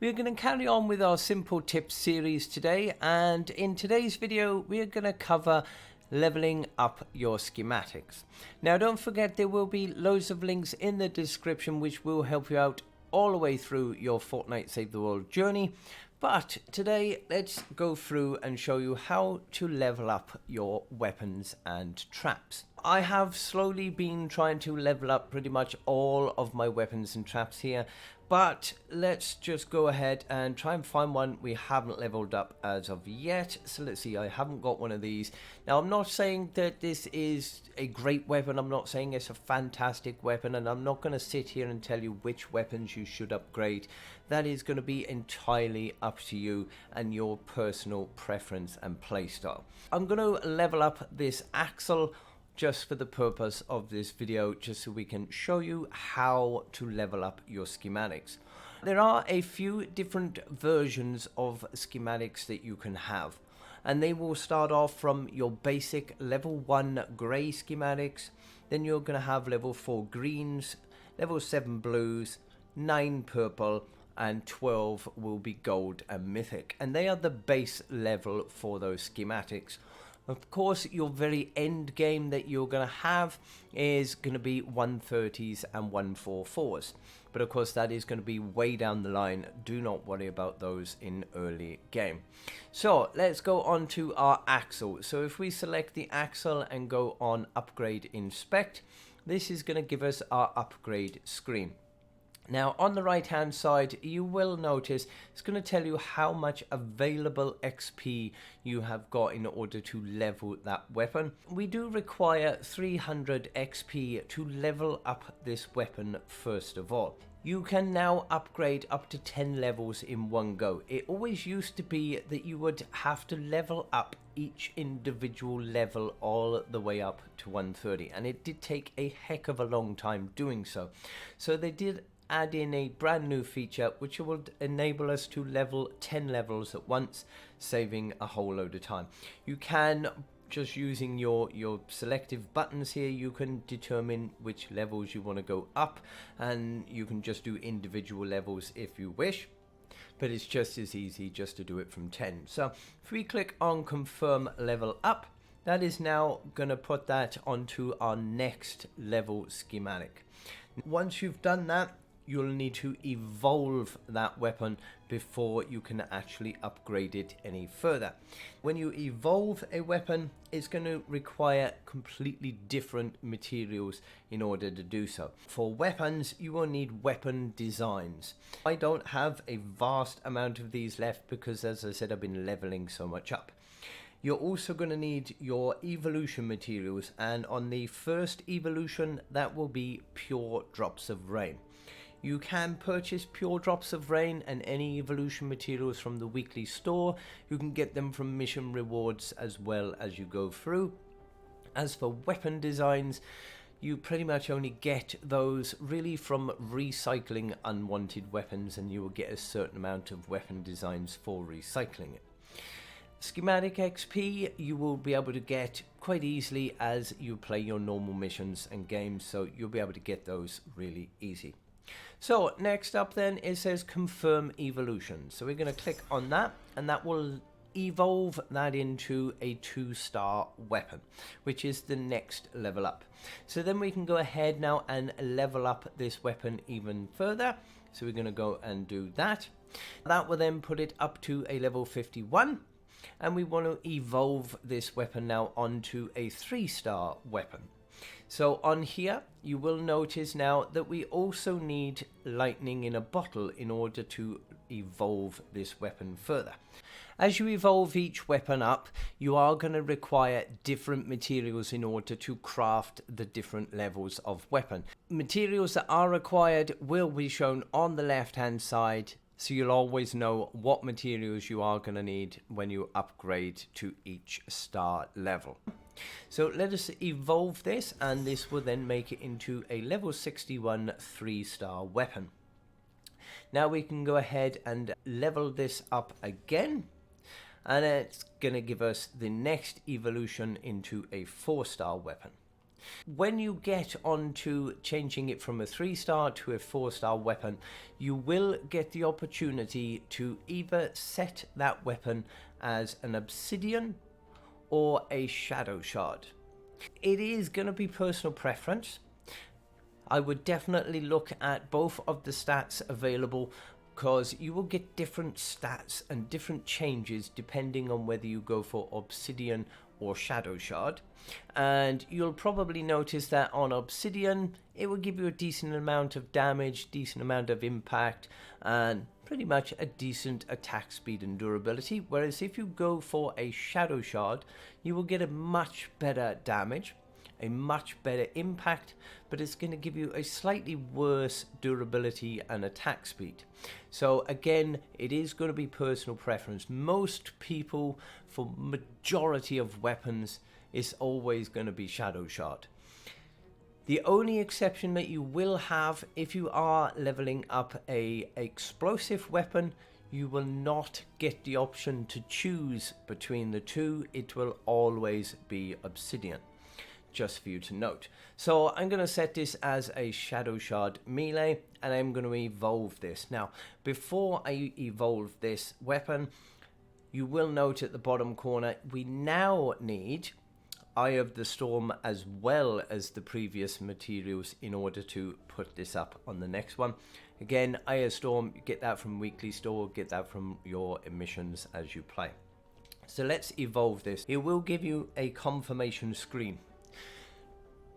We're going to carry on with our simple tips series today, and in today's video we're going to cover leveling up your schematics. Now don't forget, there will be loads of links in the description which will help you out all the way through your Fortnite Save the World journey. But today let's go through and show you how to level up your weapons and traps. I have slowly been trying to level up pretty much all of my weapons and traps here, but let's just go ahead and try and find one we haven't leveled up as of yet. So let's see, I haven't got one of these. Now I'm not saying that this is a great weapon, I'm not saying it's a fantastic weapon, and I'm not going to sit here and tell you which weapons you should upgrade. That is going to be entirely up to you and your personal preference and playstyle. I'm going to level up this axle just for the purpose of this video, just so we can show you how to level up your schematics. There are a few different versions of schematics that you can have, and they will start off from your basic level 1 grey schematics, then you're going to have level 4 greens, level 7 blues, 9 purple, and 12 will be gold and mythic, and they are the base level for those schematics. Of course, your very end game that you're going to have is going to be 130s and 144s. But of course, that is going to be way down the line. Do not worry about those in early game. So let's go on to our axle. So if we select the axle and go on upgrade inspect, this is going to give us our upgrade screen. Now on the right hand side you will notice it's going to tell you how much available XP you have got in order to level that weapon. We do require 300 XP to level up this weapon first of all. You can now upgrade up to 10 levels in one go. It always used to be that you would have to level up each individual level all the way up to 130, and it did take a heck of a long time doing so. So they did add in a brand new feature which will enable us to level 10 levels at once, saving a whole load of time. You can, just using your selective buttons here, you can determine which levels you want to go up, and you can just do individual levels if you wish, but it's just as easy just to do it from 10. So if we click on confirm level up, that is now going to put that onto our next level schematic. Once you've done that, you'll need to evolve that weapon before you can actually upgrade it any further. When you evolve a weapon, it's going to require completely different materials in order to do so. For weapons, you will need weapon designs. I don't have a vast amount of these left because, as I said, I've been leveling so much up. You're also going to need your evolution materials, and on the first evolution that will be pure drops of rain. You can purchase pure drops of rain and any evolution materials from the weekly store. You can get them from mission rewards as well as you go through. As for weapon designs, you pretty much only get those really from recycling unwanted weapons, and you will get a certain amount of weapon designs for recycling it. Schematic XP you will be able to get quite easily as you play your normal missions and games, so you'll be able to get those really easy. So next up then, it says confirm evolution. So we're going to click on that, and that will evolve that into a 2-star weapon, which is the next level up. So then we can go ahead now and level up this weapon even further. So we're going to go and do that. That will then put it up to a level 51. And we want to evolve this weapon now onto a 3-star weapon. So on here you will notice now that we also need lightning in a bottle in order to evolve this weapon further. As you evolve each weapon up, you are going to require different materials in order to craft the different levels of weapon. Materials that are required will be shown on the left hand side, so you'll always know what materials you are going to need when you upgrade to each star level. So let us evolve this, and this will then make it into a level 61 3-star weapon. Now we can go ahead and level this up again, and it's going to give us the next evolution into a 4-star weapon. When you get onto changing it from a 3-star to a 4-star weapon, you will get the opportunity to either set that weapon as an obsidian or a shadow shard. It is going to be personal preference. I would definitely look at both of the stats available, because you will get different stats and different changes depending on whether you go for obsidian or shadow shard. And you'll probably notice that on obsidian it will give you a decent amount of damage, decent amount of impact, and pretty much a decent attack speed and durability, whereas if you go for a shadow shard you will get a much better damage, a much better impact, but it's going to give you a slightly worse durability and attack speed. So again, it is going to be personal preference. Most people, for majority of weapons, is always going to be shadow shard. The only exception that you will have, if you are leveling up a explosive weapon, you will not get the option to choose between the two. It will always be obsidian, just for you to note. So I'm going to set this as a shadow shard melee, and I'm going to evolve this. Now, before I evolve this weapon, you will note at the bottom corner, we now need Eye of the Storm as well as the previous materials in order to put this up on the next one. Again, Eye of Storm, you get that from weekly store, get that from your emissions as you play. So let's evolve this. It will give you a confirmation screen.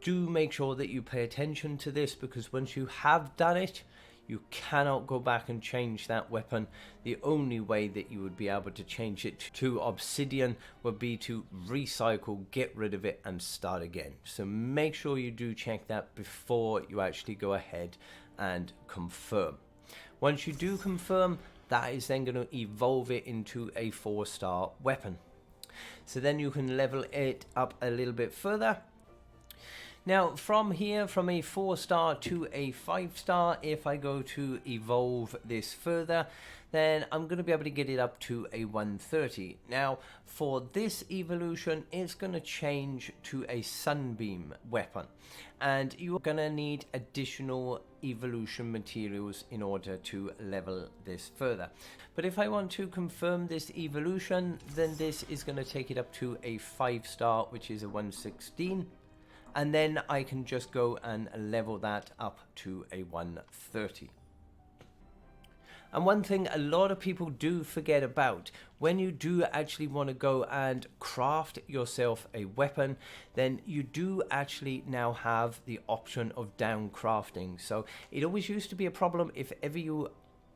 Do make sure that you pay attention to this, because once you have done it, you cannot go back and change that weapon. The only way that you would be able to change it to obsidian would be to recycle, get rid of it, and start again. So make sure you do check that before you actually go ahead and confirm. Once you do confirm, that is then going to evolve it into a 4-star weapon. So then you can level it up a little bit further. Now from here, from a 4-star to a 5-star, if I go to evolve this further, then I'm going to be able to get it up to a 130. Now for this evolution, it's going to change to a sunbeam weapon, and you're going to need additional evolution materials in order to level this further. But if I want to confirm this evolution, then this is going to take it up to a 5-star, which is a 116. And then I can just go and level that up to a 130. And one thing a lot of people do forget about, when you do actually want to go and craft yourself a weapon, then you do actually now have the option of down crafting. So it always used to be a problem if ever you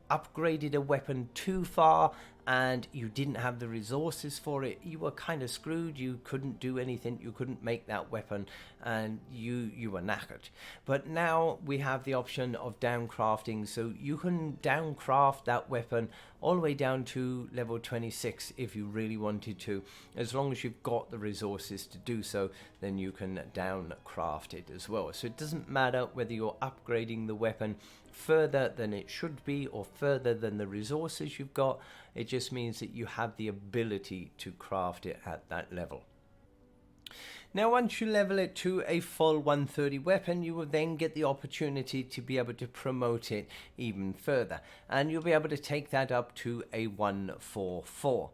upgraded a weapon too far and you didn't have the resources for it, you were kind of screwed. You couldn't do anything, you couldn't make that weapon, and you were knackered. But now we have the option of down crafting, so you can down craft that weapon all the way down to level 26 if you really wanted to. As long as you've got the resources to do so, then you can down craft it as well. So it doesn't matter whether you're upgrading the weapon further than it should be or further than the resources you've got. It just means that you have the ability to craft it at that level. Now once you level it to a full 130 weapon, you will then get the opportunity to be able to promote it even further, and you'll be able to take that up to a 144.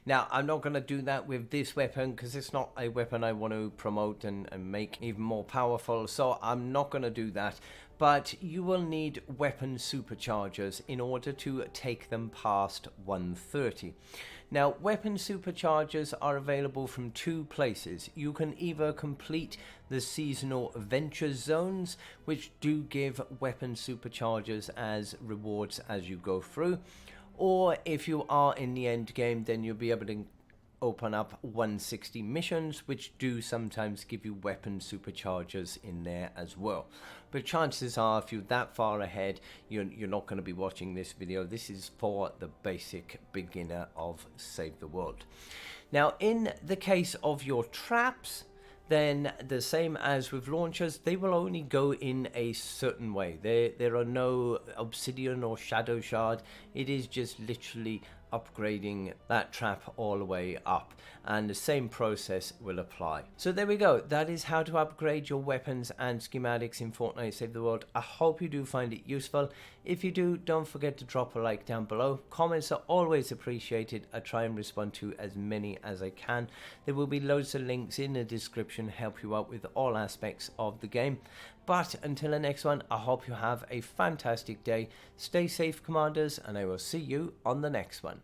Now I'm not going to do that with this weapon because it's not a weapon I want to promote and make even more powerful, so I'm not going to do that. But you will need weapon superchargers in order to take them past 130. Now, weapon superchargers are available from two places. You can either complete the seasonal adventure zones, which do give weapon superchargers as rewards as you go through, or if you are in the end game, then you'll be able to open up 160 missions, which do sometimes give you weapon superchargers in there as well. But chances are, if you're that far ahead, you're not going to be watching this video. This is for the basic beginner of Save the World. Now, in the case of your traps, then the same as with launchers, they will only go in a certain way. There are no obsidian or shadow shard. It is just literally upgrading that trap all the way up, and the same process will apply. So there we go. That is how to upgrade your weapons and schematics in Fortnite Save the World. I hope you do find it useful. If you do, don't forget to drop a like down below. Comments are always appreciated. I try and respond to as many as I can. There will be loads of links in the description, help you out with all aspects of the game. But until the next one, I hope you have a fantastic day. Stay safe, commanders, and I will see you on the next one.